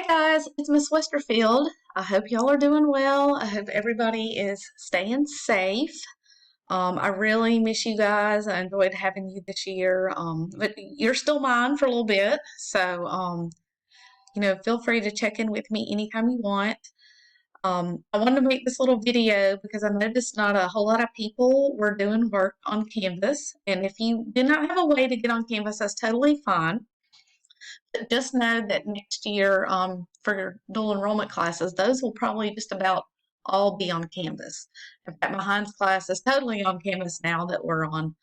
Guys, it's Miss Westerfield. I hope y'all are doing well. I hope everybody is staying safe. I really miss you guys. I enjoyed having you this year. But you're still mine for a little bit. So, feel free to check in with me anytime you want. I wanted to make this little video because I noticed not a whole lot of people were doing work on Canvas. And if you did not have a way to get on Canvas, that's totally fine. Just know that next year for your dual enrollment classes, those will probably just about all be on Canvas. In fact, my Hines class is totally on Canvas now that we're on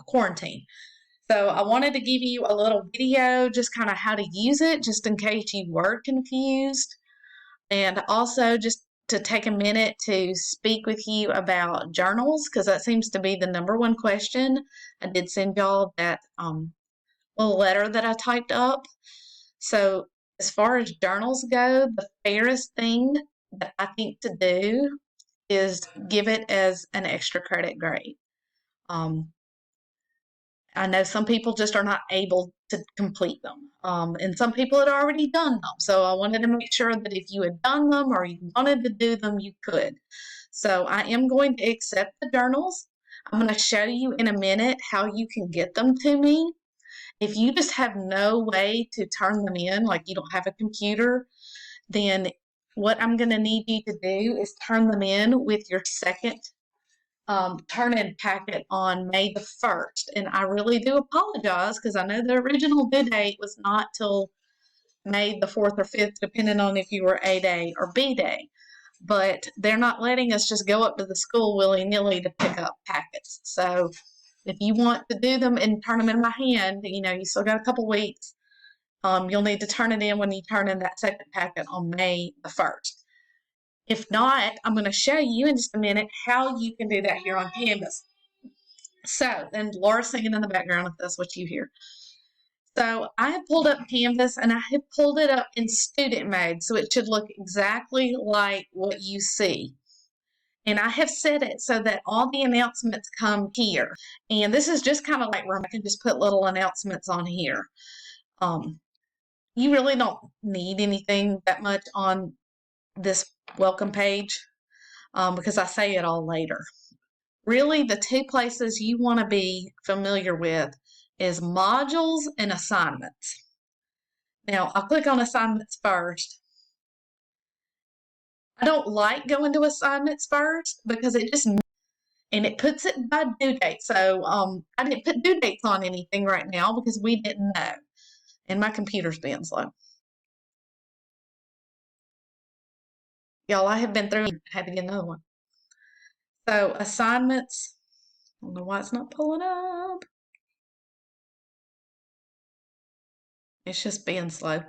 quarantine. So I wanted to give you a little video, just kind of how to use it, just in case you were confused. And also just to take a minute to speak with you about journals, because that seems to be the #1 question. I did send y'all that little letter that I typed up. So as far as journals go, the fairest thing that I think to do is give it as an extra credit grade. I know some people just are not able to complete them. And some people had already done them. So I wanted to make sure that if you had done them or you wanted to do them, you could. So I am going to accept the journals. I'm going to show you in a minute how you can get them to me. If you just have no way to turn them in, like you don't have a computer, then what I'm going to need you to do is turn them in with your second turn-in packet on May the 1st. And I really do apologize because I know the original due date was not till May the 4th or 5th, depending on if you were A day or B day. But they're not letting us just go up to the school willy-nilly to pick up packets. So if you want to do them and turn them in my hand, you still got a couple weeks. You'll need to turn it in when you turn in that second packet on May the 1st. If not, I'm going to show you in just a minute how you can do that here on Canvas. So, and Laura's singing in the background if that's what you hear. So I have pulled up Canvas and I have pulled it up in student mode, so it should look exactly like what you see. And I have set it so that all the announcements come here. And this is just kind of like where I can just put little announcements on here. You really don't need anything that much on this welcome page because I say it all later. Really, the two places you want to be familiar with is modules and assignments. Now, I'll click on assignments first. I don't like going to assignments first because it puts it by due date. So I didn't put due dates on anything right now because we didn't know. And my computer's being slow. Y'all, I have been through and had to get another one. So assignments, I don't know why it's not pulling up. It's just being slow.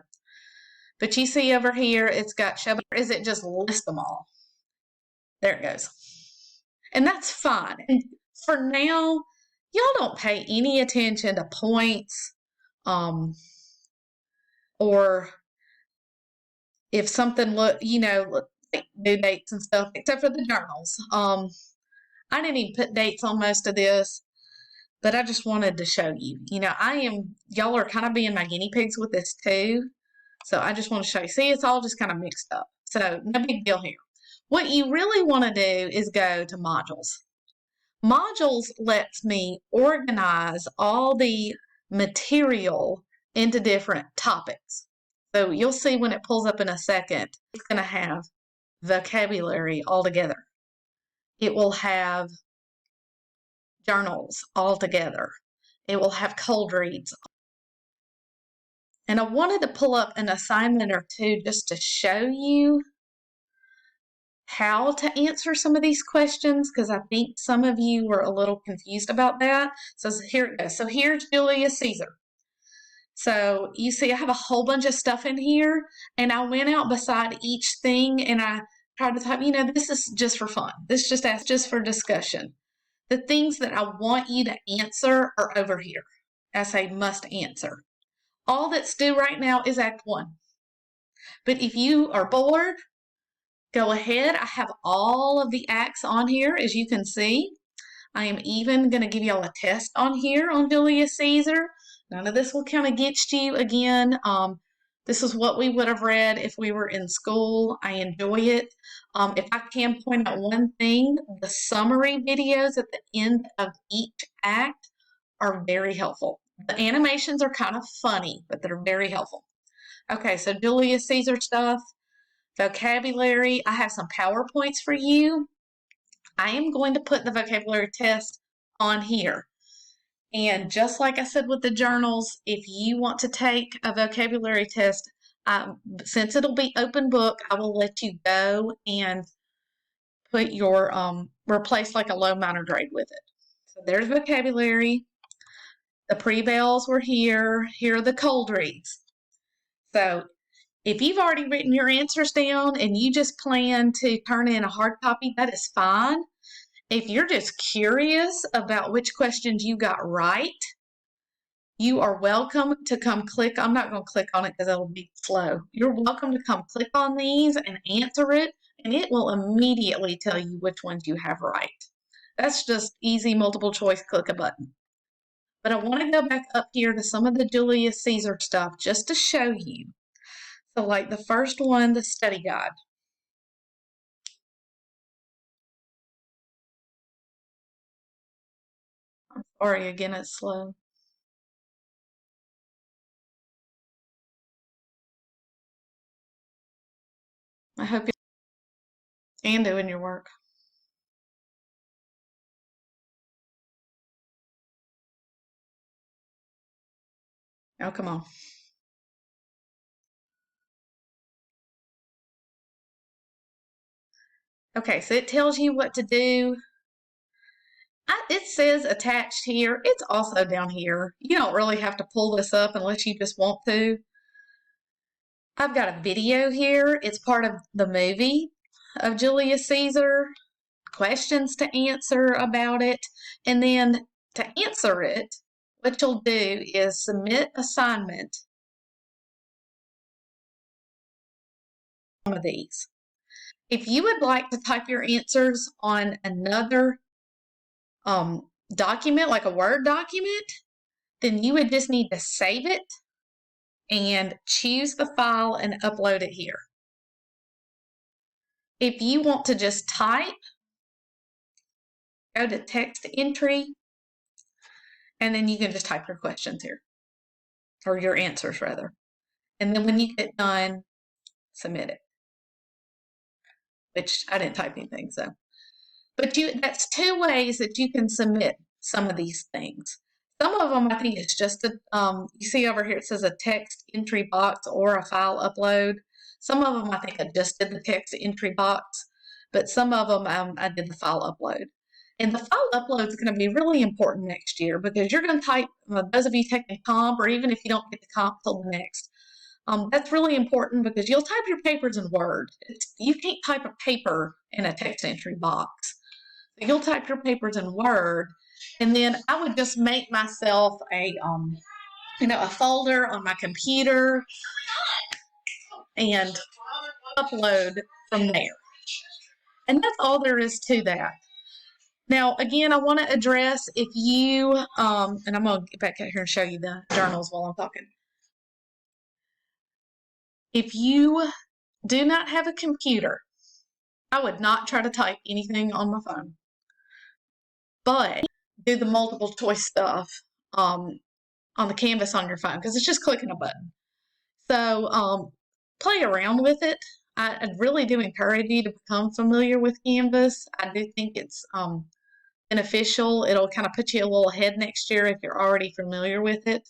But you see over here, it's got show, or is it just list them all? There it goes. And that's fine. And for now, y'all don't pay any attention to points or if something like due dates and stuff, except for the journals. I didn't even put dates on most of this, but I just wanted to show you. Y'all are kind of being my guinea pigs with this too. So I just want to show you. See, it's all just kind of mixed up. So no big deal here. What you really want to do is go to modules. Modules lets me organize all the material into different topics. So you'll see when it pulls up in a second, it's going to have vocabulary all together. It will have journals all together. It will have cold reads. And I wanted to pull up an assignment or two just to show you how to answer some of these questions because I think some of you were a little confused about that. So here it goes. So here's Julius Caesar. So you see I have a whole bunch of stuff in here and I went out beside each thing and I tried to type, this is just for fun. This just for discussion. The things that I want you to answer are over here. I say must answer. All that's due right now is Act 1. But if you are bored, go ahead. I have all of the acts on here, as you can see. I am even going to give y'all a test on here on Julius Caesar. None of this will kind of get you again. This is what we would have read if we were in school. I enjoy it. If I can point out one thing, the summary videos at the end of each act are very helpful. The animations are kind of funny, but they're very helpful. Okay, so Julius Caesar stuff, vocabulary. I have some PowerPoints for you. I am going to put the vocabulary test on here. And just like I said with the journals, if you want to take a vocabulary test, since it'll be open book, I will let you go and put your replace like a low minor grade with it. So there's vocabulary. The pre-bells were here. Here are the cold reads. So if you've already written your answers down and you just plan to turn in a hard copy, that is fine. If you're just curious about which questions you got right, you are welcome to come click. I'm not going to click on it because it'll be slow. You're welcome to come click on these and answer it, and it will immediately tell you which ones you have right. That's just easy multiple choice, click a button. But I want to go back up here to some of the Julius Caesar stuff just to show you. So like the first one, the study guide. I'm sorry, again, it's slow. I hope you're doing your work. Oh, come on. Okay, so it tells you what to do. It says attached here. It's also down here. You don't really have to pull this up unless you just want to. I've got a video here. It's part of the movie of Julius Caesar. Questions to answer about it. And then to answer it, what you'll do is submit assignment. One of these. If you would like to type your answers on another document, like a Word document, then you would just need to save it and choose the file and upload it here. If you want to just type, go to text entry, and then you can just type your questions here, or your answers rather. And then when you get done, submit it. Which I didn't type anything, so. But that's two ways that you can submit some of these things. Some of them I think it's just you see over here it says a text entry box or a file upload. Some of them I think I just did the text entry box, but some of them I did the file upload. And the file upload is going to be really important next year because you're going to type, those of you taking comp, or even if you don't get the comp till the next, that's really important because you'll type your papers in Word. You can't type a paper in a text entry box. So you'll type your papers in Word, and then I would just make myself a folder on my computer and upload from there. And that's all there is to that. Now, again, I want to address if you, and I'm going to get back out here and show you the journals while I'm talking. If you do not have a computer, I would not try to type anything on my phone. But do the multiple choice stuff on the Canvas on your phone because it's just clicking a button. So play around with it. I really do encourage you to become familiar with Canvas. I do think it's beneficial. It'll kind of put you a little ahead next year if you're already familiar with it.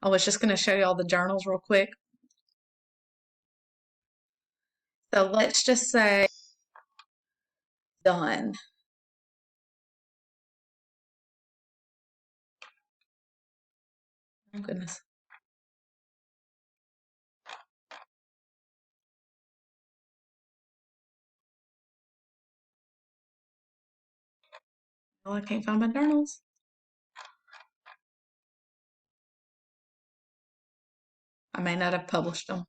I was just going to show you all the journals real quick. So let's just say done. Oh, goodness. Well, I can't find my journals. I may not have published them.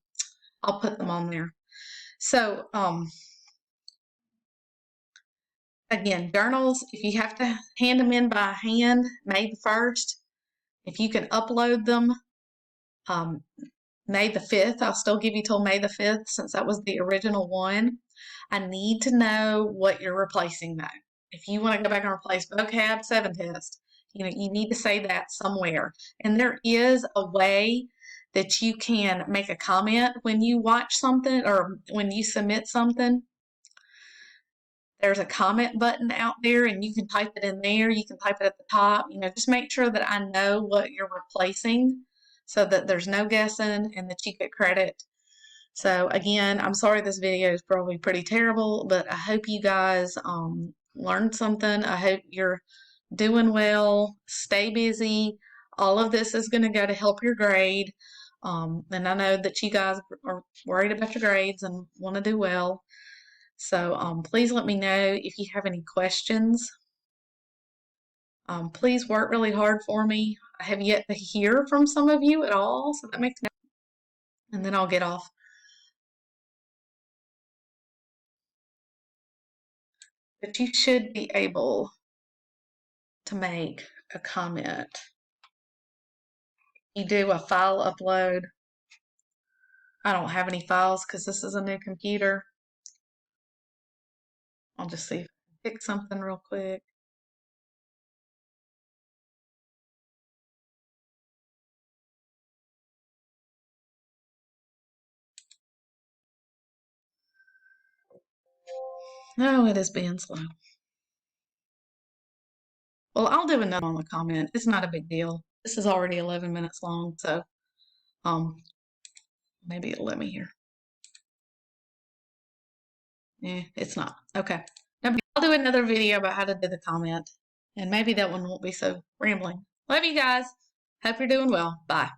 I'll put them on there. So, again, journals, if you have to hand them in by hand, May the 1st, if you can upload them, May the 5th. I'll still give you till May the 5th since that was the original one. I need to know what you're replacing though. If you want to go back and replace vocab 7 test, you need to say that somewhere. And there is a way that you can make a comment when you watch something or when you submit something. There's a comment button out there and you can type it in there. You can type it at the top. Just make sure that I know what you're replacing so that there's no guessing and that you get credit. So again, I'm sorry this video is probably pretty terrible, but I hope you guys learned something. I hope you're doing well. Stay busy. All of this is going to go to help your grade. And I know that you guys are worried about your grades and want to do well. So please let me know if you have any questions. Please work really hard for me. I have yet to hear from some of you at all, so that makes me, and then I'll get off. But you should be able to make a comment. You do a file upload. I don't have any files because this is a new computer. I'll just see if I can pick something real quick. No, it is being slow. Well, I'll do another on the comment. It's not a big deal. This is already 11 minutes long, so maybe it'll let me here. Yeah, it's not. Okay. I'll do another video about how to do the comment, and maybe that one won't be so rambling. Love you guys. Hope you're doing well. Bye.